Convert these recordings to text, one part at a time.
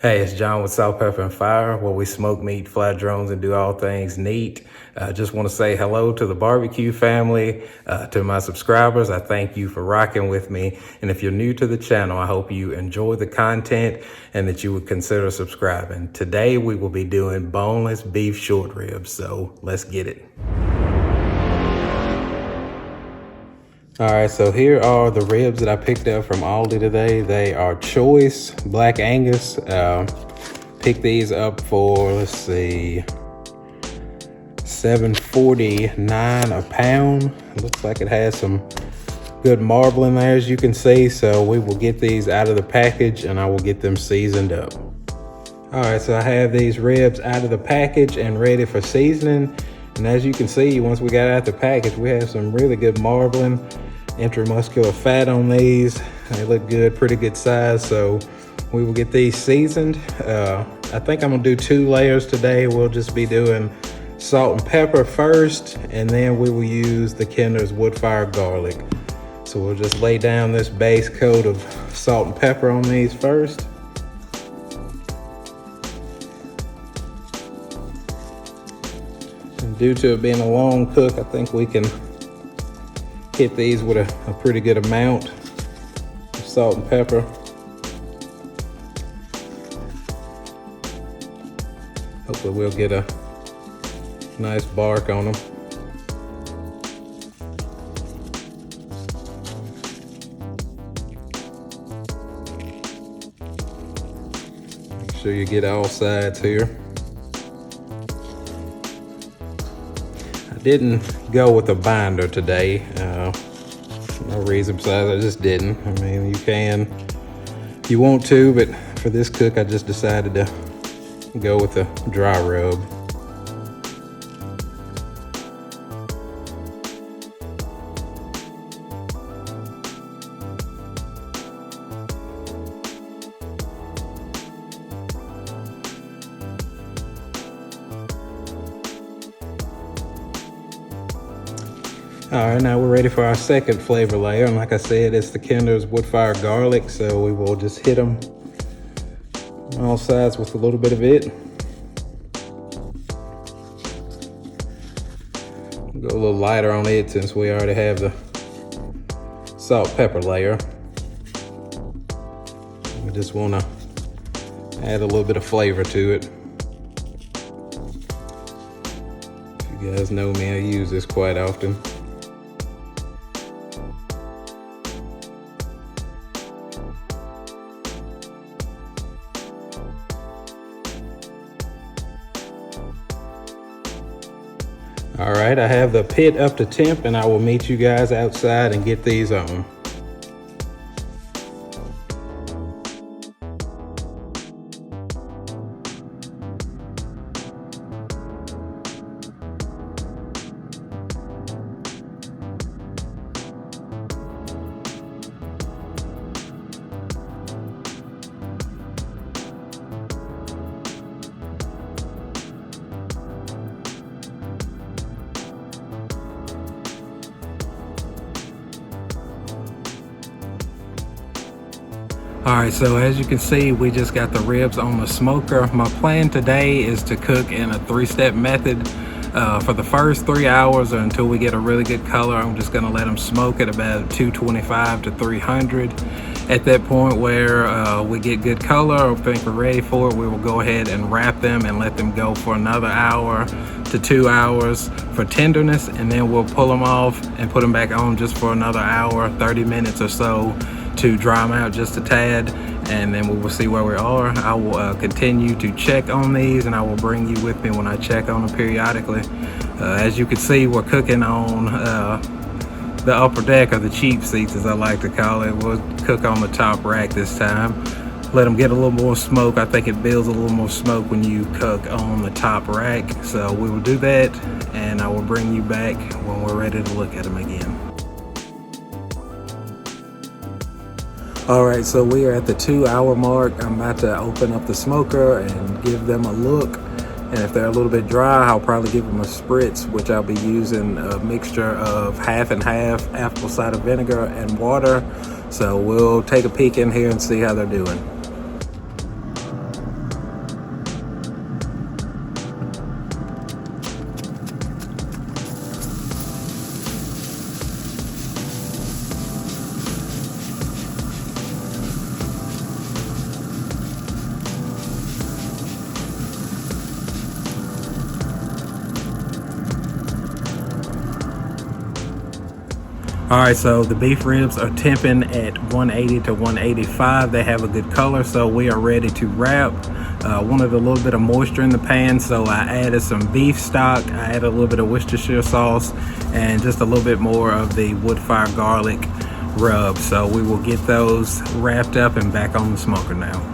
Hey, it's John with Salt, Pepper, and Fire, where we smoke meat, fly drones, and do all things neat. I just want to say hello to the barbecue family, to my subscribers. I thank you for rocking with me. And if you're new to the channel, I hope you enjoy the content and that you would consider subscribing. Today, we will be doing boneless beef short ribs, so let's get it. All right, so here are the ribs that I picked up from Aldi today. They are choice Black Angus. Picked these up for, let's see, $7.49 a pound. Looks like it has some good marble in there, as you can see. So we will get these out of the package and I will get them seasoned up. All right, so I have these ribs out of the package and ready for seasoning. And as you can see, once we got out the package, we have some really good marbling, intramuscular fat on these. They look good, pretty good size. So we will get these seasoned. I think I'm gonna do 2 layers today. We'll just be doing salt and pepper first, and then we will use the Kinder's Woodfire garlic. So we'll just lay down this base coat of salt and pepper on these first. And due to it being a long cook, I think we can hit these with a pretty good amount of salt and pepper. Hopefully we'll get a nice bark on them. Make sure you get all sides here. Didn't go with a binder today. No reason besides I just didn't. I mean, you can if you want to, but for this cook, I just decided to go with a dry rub. All right, now we're ready for our second flavor layer. And like I said, it's the Kinder's Woodfire garlic. So we will just hit them on all sides with a little bit of it. Go a little lighter on it since we already have the salt pepper layer. We just want to add a little bit of flavor to it. If you guys know me, I use this quite often. All right, I have the pit up to temp and I will meet you guys outside and get these on. All right, so as you can see, we just got the ribs on the smoker. My plan today is to cook in a 3-step method. For the first 3 hours or until we get a really good color, I'm just gonna let them smoke at about 225 to 300. At that point where we get good color, I think we're ready for it, we will go ahead and wrap them and let them go for another hour to 2 hours for tenderness, and then we'll pull them off and put them back on just for another hour, 30 minutes or so, to dry them out just a tad, and then we will see where we are. I will continue to check on these, and I will bring you with me when I check on them periodically. As you can see, we're cooking on the upper deck, or the cheap seats as I like to call it. We'll cook on the top rack this time. Let them get a little more smoke. I think it builds a little more smoke when you cook on the top rack. So we will do that, and I will bring you back when we're ready to look at them again. All right, so we are at the 2-hour mark. I'm about to open up the smoker and give them a look. And if they're a little bit dry, I'll probably give them a spritz, which I'll be using a mixture of half and half apple cider vinegar and water. So we'll take a peek in here and see how they're doing. All right, so the beef ribs are temping at 180 to 185. They have a good color, so we are ready to wrap. Wanted a little bit of moisture in the pan, so I added some beef stock. I added a little bit of Worcestershire sauce and just a little bit more of the Woodfire garlic rub. So we will get those wrapped up and back on the smoker now.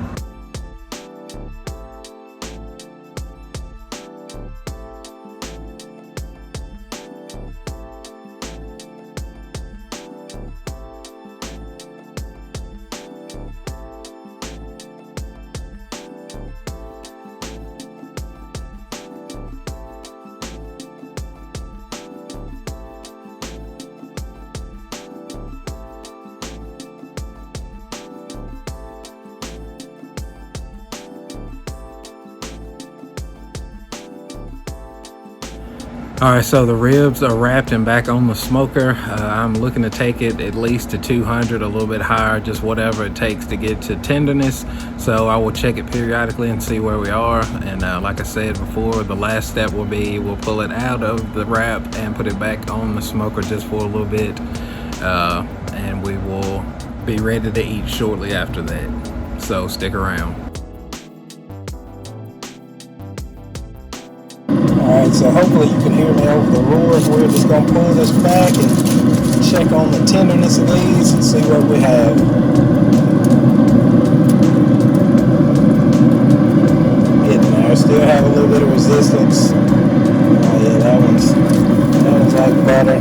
All right, so the ribs are wrapped and back on the smoker. I'm looking to take it at least to 200, a little bit higher, just whatever it takes to get to tenderness. So I will check it periodically and see where we are. And like I said before, the last step will be we'll pull it out of the wrap and put it back on the smoker just for a little bit. And we will be ready to eat shortly after that. So stick around. All right, so hopefully you can hear me over the roars. We're just gonna pull this back and check on the tenderness of these and see what we have. Getting there, still have a little bit of resistance. Oh yeah, that one's like butter.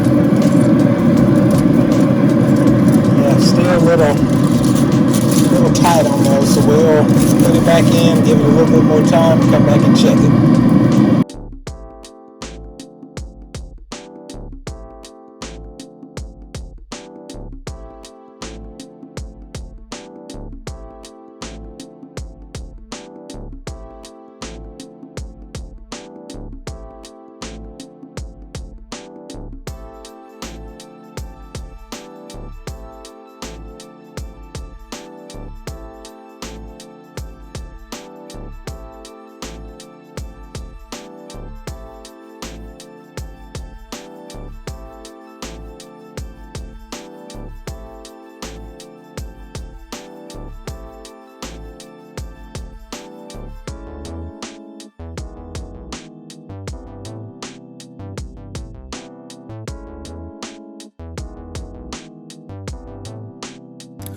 Yeah, still a little tight on those, so we'll put it back in, give it a little bit more time, come back and check it.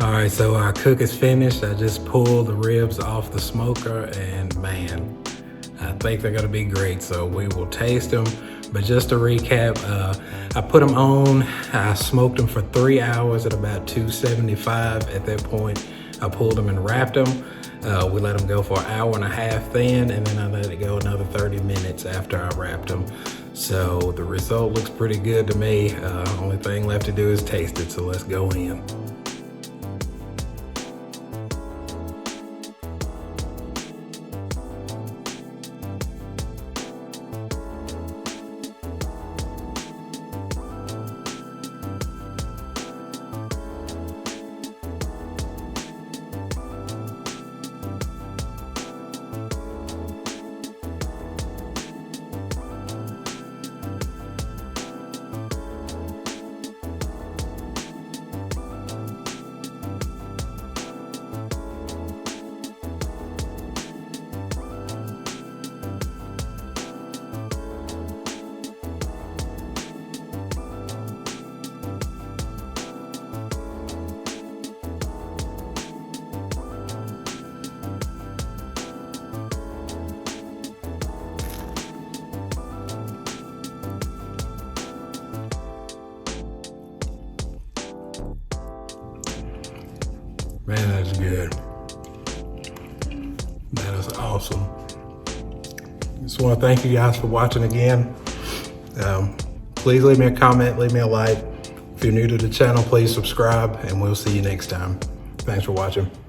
All right, so our cook is finished. I just pulled the ribs off the smoker and man, I think they're gonna be great. So we will taste them. But just to recap, I put them on, I smoked them for 3 hours at about 275. At that point, I pulled them and wrapped them. We let them go for an hour and a half then, and then I let it go another 30 minutes after I wrapped them. So the result looks pretty good to me. Only thing left to do is taste it, so let's go in. Man, that's good. That is awesome. Just want to thank you guys for watching again. Please leave me a comment, leave me a like. If you're new to the channel, please subscribe, and we'll see you next time. Thanks for watching.